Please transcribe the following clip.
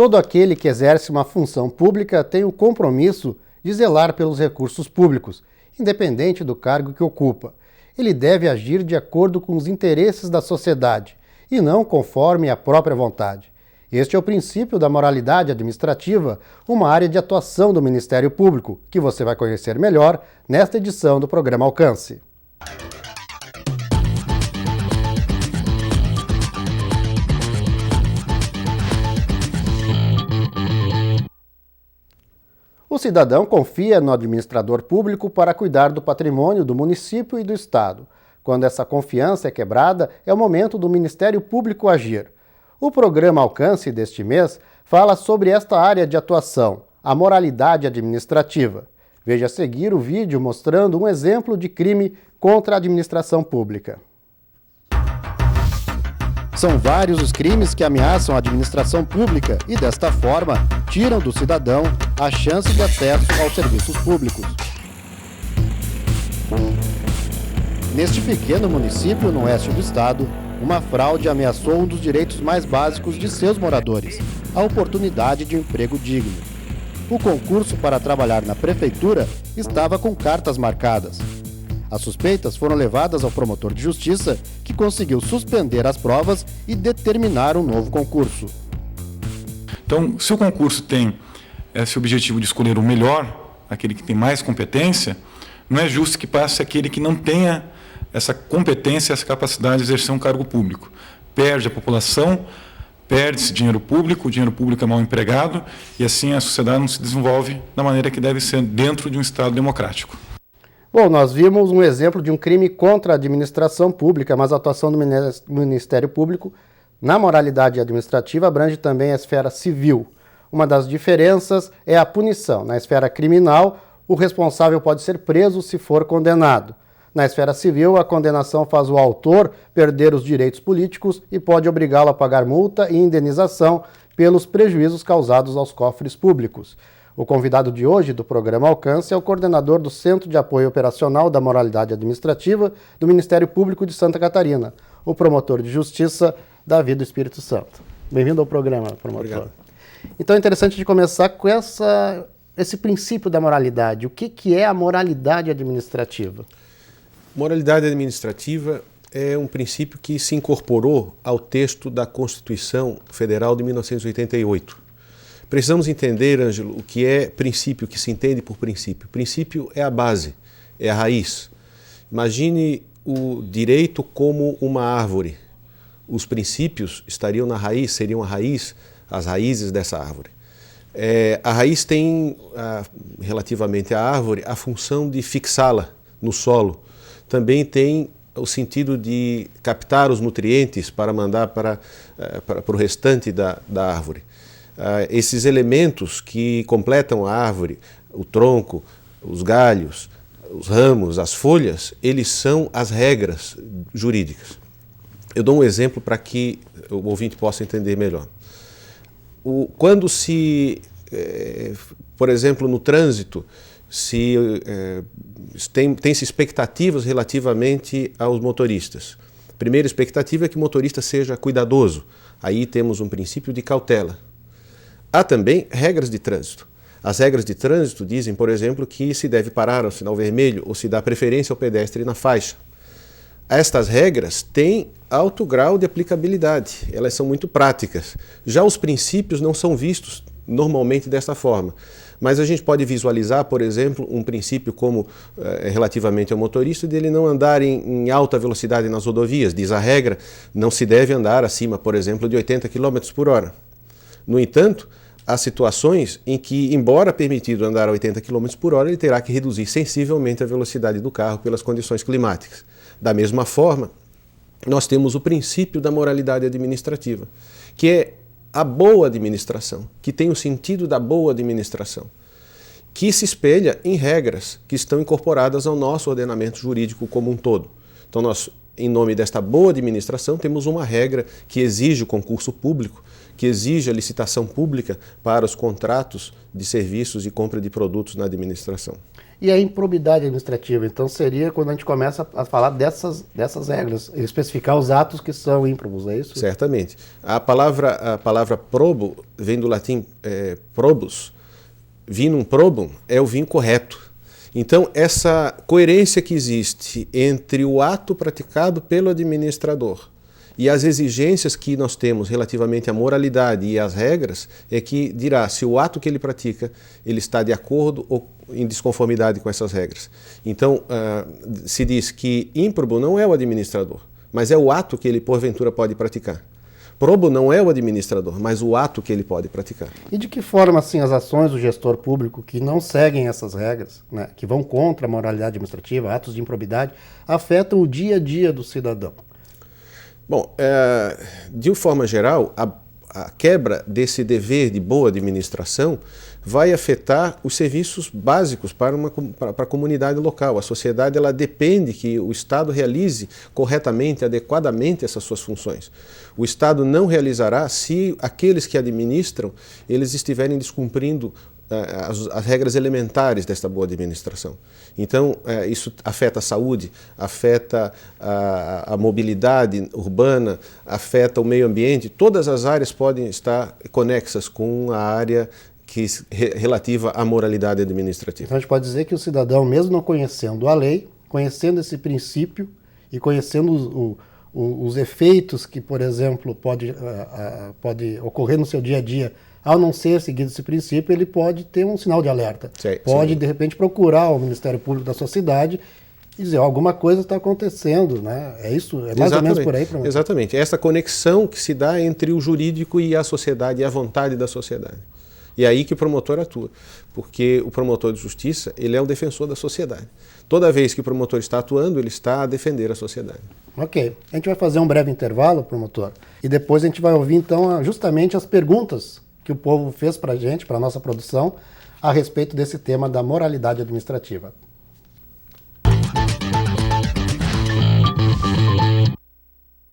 Todo aquele que exerce uma função pública tem o compromisso de zelar pelos recursos públicos, independente do cargo que ocupa. Ele deve agir de acordo com os interesses da sociedade e não conforme a própria vontade. Este é o princípio da moralidade administrativa, uma área de atuação do Ministério Público, que você vai conhecer melhor nesta edição do programa Alcance. O cidadão confia no administrador público para cuidar do patrimônio do município e do Estado. Quando essa confiança é quebrada, é o momento do Ministério Público agir. O programa Alcance deste mês fala sobre esta área de atuação, a moralidade administrativa. Veja a seguir o vídeo mostrando um exemplo de crime contra a administração pública. São vários os crimes que ameaçam a administração pública e, desta forma, tiram do cidadão a chance de acesso aos serviços públicos. Neste pequeno município no oeste do estado, uma fraude ameaçou um dos direitos mais básicos de seus moradores, a oportunidade de um emprego digno. O concurso para trabalhar na prefeitura estava com cartas marcadas. As suspeitas foram levadas ao promotor de justiça, que conseguiu suspender as provas e determinar um novo concurso. Então, se o concurso tem esse objetivo de escolher o melhor, aquele que tem mais competência, não é justo que passe aquele que não tenha essa competência, essa capacidade de exercer um cargo público. Perde a população, perde-se dinheiro público, o dinheiro público é mal empregado, e assim a sociedade não se desenvolve da maneira que deve ser dentro de um Estado democrático. Bom, nós vimos um exemplo de um crime contra a administração pública, mas a atuação do Ministério Público na moralidade administrativa abrange também a esfera civil. Uma das diferenças é a punição. Na esfera criminal, o responsável pode ser preso se for condenado. Na esfera civil, a condenação faz o autor perder os direitos políticos e pode obrigá-lo a pagar multa e indenização pelos prejuízos causados aos cofres públicos. O convidado de hoje do programa Alcance é o coordenador do Centro de Apoio Operacional da Moralidade Administrativa do Ministério Público de Santa Catarina, o promotor de justiça Davi do Espírito Santo. Bem-vindo ao programa, promotor. Obrigado. Então é interessante de começar com esse princípio da moralidade. O que é a moralidade administrativa? Moralidade administrativa é um princípio que se incorporou ao texto da Constituição Federal de 1988. Precisamos entender, Ângelo, o que é princípio, o que se entende por princípio. Princípio é a base, é a raiz. Imagine o direito como uma árvore. Os princípios estariam na raiz, seriam as raízes dessa árvore. A raiz tem, relativamente à árvore, a função de fixá-la no solo. Também tem o sentido de captar os nutrientes para mandar para o restante da árvore. Esses elementos que completam a árvore, o tronco, os galhos, os ramos, as folhas, eles são as regras jurídicas. Eu dou um exemplo para que o ouvinte possa entender melhor. Quando por exemplo, no trânsito, tem-se expectativas relativamente aos motoristas. A primeira expectativa é que o motorista seja cuidadoso. Aí temos um princípio de cautela. Há também regras de trânsito. As regras de trânsito dizem, por exemplo, que se deve parar ao sinal vermelho ou se dá preferência ao pedestre na faixa. Estas regras têm alto grau de aplicabilidade, elas são muito práticas. Já os princípios não são vistos normalmente desta forma. Mas a gente pode visualizar, por exemplo, um princípio como relativamente ao motorista, de ele não andar em alta velocidade nas rodovias. Diz a regra, não se deve andar acima, por exemplo, de 80 km por hora. No entanto, há situações em que, embora permitido andar a 80 km por hora, ele terá que reduzir sensivelmente a velocidade do carro pelas condições climáticas. Da mesma forma, nós temos o princípio da moralidade administrativa, que é a boa administração, que tem o sentido da boa administração, que se espelha em regras que estão incorporadas ao nosso ordenamento jurídico como um todo. Então nós, em nome desta boa administração, temos uma regra que exige o concurso público, que exige a licitação pública para os contratos de serviços e compra de produtos na administração. E a improbidade administrativa, então seria quando a gente começa a falar dessas regras, especificar os atos que são ímprobos, é isso? Certamente. A palavra probo vem do latim probus, vinum probum é o vim correto. Então, essa coerência que existe entre o ato praticado pelo administrador e as exigências que nós temos relativamente à moralidade e às regras é que dirá se o ato que ele pratica ele está de acordo ou em desconformidade com essas regras. Então, se diz que ímprobo não é o administrador, mas é o ato que ele porventura pode praticar. Probo não é o administrador, mas o ato que ele pode praticar. E de que forma, assim, as ações do gestor público que não seguem essas regras, né, que vão contra a moralidade administrativa, atos de improbidade, afetam o dia a dia do cidadão? Bom, de forma geral, a quebra desse dever de boa administração vai afetar os serviços básicos para a comunidade local. A sociedade ela depende que o Estado realize corretamente, adequadamente essas suas funções. O Estado não realizará se aqueles que administram eles estiverem descumprindo as regras elementares desta boa administração. Então, isso afeta a saúde, afeta a mobilidade urbana, afeta o meio ambiente. Todas as áreas podem estar conexas com a área relativa à moralidade administrativa. Então, a gente pode dizer que o cidadão, mesmo não conhecendo a lei, conhecendo esse princípio e conhecendo os efeitos que, por exemplo, pode ocorrer no seu dia a dia, ao não ser seguido esse princípio, ele pode ter um sinal de alerta. Pode, de repente, procurar o Ministério Público da sua cidade e dizer, alguma coisa está acontecendo, né? É isso? É mais ou menos por aí? Exatamente. Essa conexão que se dá entre o jurídico e a sociedade, e a vontade da sociedade. E é aí que o promotor atua, porque o promotor de justiça, ele é o defensor da sociedade. Toda vez que o promotor está atuando, ele está a defender a sociedade. Ok. A gente vai fazer um breve intervalo, promotor, e depois a gente vai ouvir, então, justamente as perguntas que o povo fez para a gente, para a nossa produção, a respeito desse tema da moralidade administrativa.